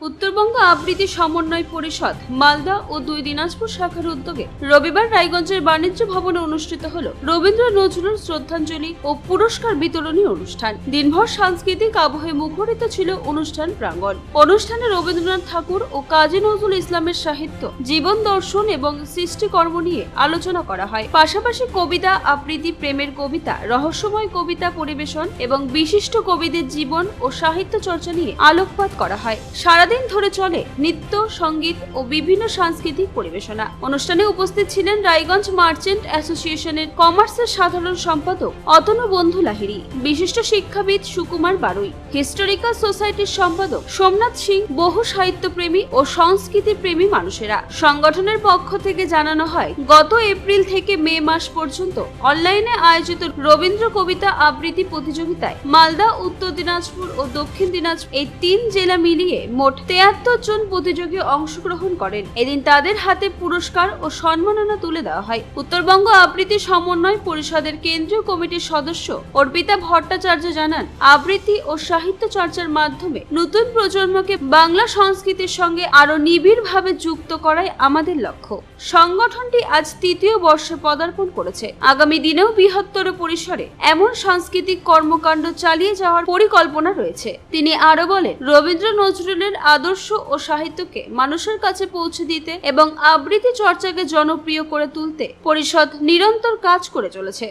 উত্তরবঙ্গ আবৃত্তি সমন্বয় পরিষদ মালদা ও দুই দিনাজপুর শাখার উদ্যোগে রবিবার রায়গঞ্জের বাণিজ্য ভবনে অনুষ্ঠিত হল রবীন্দ্র নজরুল শ্রদ্ধাঞ্জলি ও পুরস্কার বিতরণী অনুষ্ঠান। দিনভর সাংস্কৃতিক আবহে মুখরিত ছিল অনুষ্ঠান প্রাঙ্গণ। অনুষ্ঠানে রবীন্দ্রনাথ ঠাকুর ও কাজী নজরুল ইসলামের সাহিত্য, জীবন দর্শন এবং সৃষ্টিকর্ম নিয়ে আলোচনা করা হয়। পাশাপাশি কবিতা আবৃত্তি, প্রেমের কবিতা, রহস্যময় কবিতা পরিবেশন এবং বিশিষ্ট কবিদের জীবন ও সাহিত্য চর্চা নিয়ে আলোকপাত করা হয়। সারাদিন ধরে চলে নৃত্য, সঙ্গীত ও বিভিন্ন সাংস্কৃতিক পরিবেশনা। অনুষ্ঠানে উপস্থিত ছিলেন রায়গঞ্জ মার্চেন্ট অ্যাসোসিয়েশনের কমার্সের সাধারণ সম্পাদক অতনু বন্ধু লাহিড়ী, বিশিষ্ট শিক্ষাবিদ সুকুমার বারুই, হিস্টোরিক্যাল সোসাইটির সম্পাদক সোমনাথ সিং, বহু সাহিত্যপ্রেমী ও সংস্কৃতি প্রেমী মানুষেরা। সংগঠনের পক্ষ থেকে জানানো হয়, গত এপ্রিল থেকে মে মাস পর্যন্ত অনলাইনে আয়োজিত রবীন্দ্র কবিতা আবৃত্তি প্রতিযোগিতায় মালদা, উত্তর দিনাজপুর ও দক্ষিণ দিনাজপুর এই তিন জেলা মিলিয়ে মোট 73 জন প্রতিযোগী অংশগ্রহণ করেন। এদিন তাদের হাতে পুরস্কার ও সম্মাননা তুলে দেওয়া হয়। উত্তরবঙ্গ আবৃত্তি সমন্বয় পরিষদের কেন্দ্রীয় কমিটির সদস্য অর্পিতা ভট্টাচার্য জানান, আবৃত্তি ও সাহিত্য চর্চার মাধ্যমে নতুন প্রজন্মকে বাংলা সংস্কৃতির সঙ্গে আরো নিবিড়ভাবে যুক্ত করাই আমাদের লক্ষ্য। সংগঠনটি আজ তৃতীয় বর্ষে পদার্পণ করেছে। আগামী দিনেও বৃহত্তর পরিসরে এমন সাংস্কৃতিক কর্মকাণ্ড চালিয়ে যাওয়ার পরিকল্পনা রয়েছে। তিনি আরো বলেন, রবীন্দ্র নজরুলের আদর্শ ও সাহিত্যকে মানুষের কাছে পৌঁছে দিতে এবং আবৃত্তি চর্চাকে জনপ্রিয় করে তুলতে পরিষদ নিরন্তর কাজ করে চলেছে।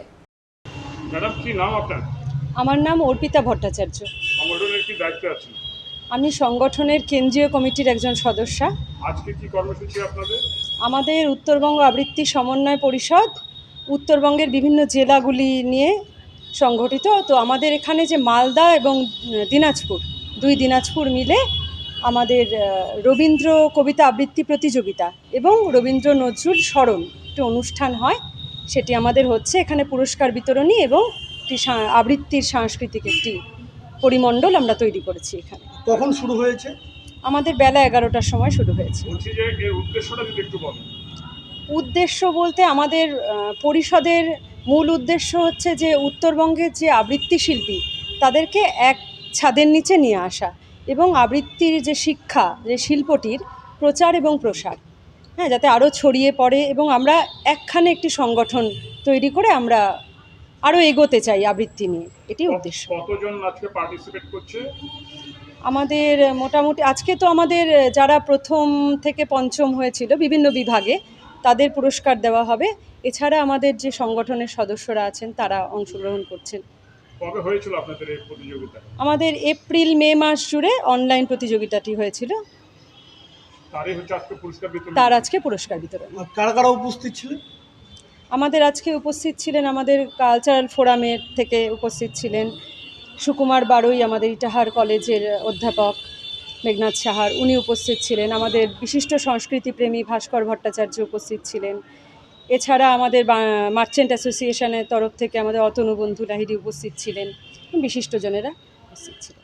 ম্যাডাম, কি নাম আপনার? আমার নাম অর্পিতা ভট্টাচার্য। সংগঠনের কি দায়িত্বে আছেন? আমি সংগঠনের কেন্দ্রীয় কমিটির একজন সদস্যা। আজকে কি কর্মসূচি আপনাদের? আমাদের উত্তরবঙ্গ আবৃত্তি সমন্বয় পরিষদ উত্তরবঙ্গের বিভিন্ন জেলাগুলি নিয়ে সংগঠিত। তো আমাদের এখানে যে মালদা এবং দিনাজপুর, দুই দিনাজপুর মিলে আমাদের রবীন্দ্র কবিতা আবৃত্তি প্রতিযোগিতা এবং রবীন্দ্র নজরুল স্মরণ একটি অনুষ্ঠান হয়, সেটি আমাদের হচ্ছে। এখানে পুরস্কার বিতরণী এবং একটি আবৃত্তির সাংস্কৃতিক একটি পরিমণ্ডল আমরা তৈরি করেছি। এখানে কখন শুরু হয়েছে? আমাদের বেলা 11টার সময় শুরু হয়েছে। বলছি যে এর উদ্দেশ্যটা যদি একটু বলেন। উদ্দেশ্য বলতে আমাদের পরিষদের মূল উদ্দেশ্য হচ্ছে যে উত্তরবঙ্গের যে আবৃত্তি শিল্পী তাদেরকে এক ছাদের নিচে নিয়ে আসা এবং আবৃত্তির যে শিক্ষা, যে শিল্পটির প্রচার এবং প্রসার, হ্যাঁ, যাতে আরও ছড়িয়ে পড়ে এবং আমরা একখানে একটি সংগঠন তৈরি করে আমরা আরও এগোতে চাই আবৃত্তি নিয়ে, এটি উদ্দেশ্য। কতজন আজকে পার্টিসিপেট করছে? আমাদের মোটামুটি আজকে তো আমাদের যারা প্রথম থেকে পঞ্চম হয়েছিল বিভিন্ন বিভাগে তাদের পুরস্কার দেওয়া হবে। এছাড়া আমাদের যে সংগঠনের সদস্যরা আছেন তারা অংশগ্রহণ করছেন। কবে হয়েছিল আপনাদের এই প্রতিযোগিতা? আমাদের এপ্রিল মে মাস জুড়ে অনলাইন প্রতিযোগিতাটি হয়েছিল। তার আজকে পুরস্কার বিতরণ। কারা কারা উপস্থিত ছিলেন? আমাদের আজকে উপস্থিত ছিলেন, আমাদের কালচারাল ফোরামের থেকে উপস্থিত ছিলেন সুকুমার বারুই, আমাদের ইটাহার কলেজের অধ্যাপক মেঘনাথ সাহার, উনি উপস্থিত ছিলেন। আমাদের বিশিষ্ট সংস্কৃতিপ্রেমী ভাস্কর ভট্টাচার্য উপস্থিত ছিলেন। এছাড়া আমাদের মার্চেন্ট অ্যাসোসিয়েশনের তরফ থেকে আমাদের অতনু বন্ধু লাহিড়ী উপস্থিত ছিলেন, বিশিষ্টজনেরা উপস্থিত ছিলেন।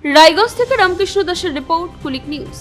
রায়গঞ্জ থেকে রামকৃষ্ণ দাসের রিপোর্ট, কুলিক নিউজ।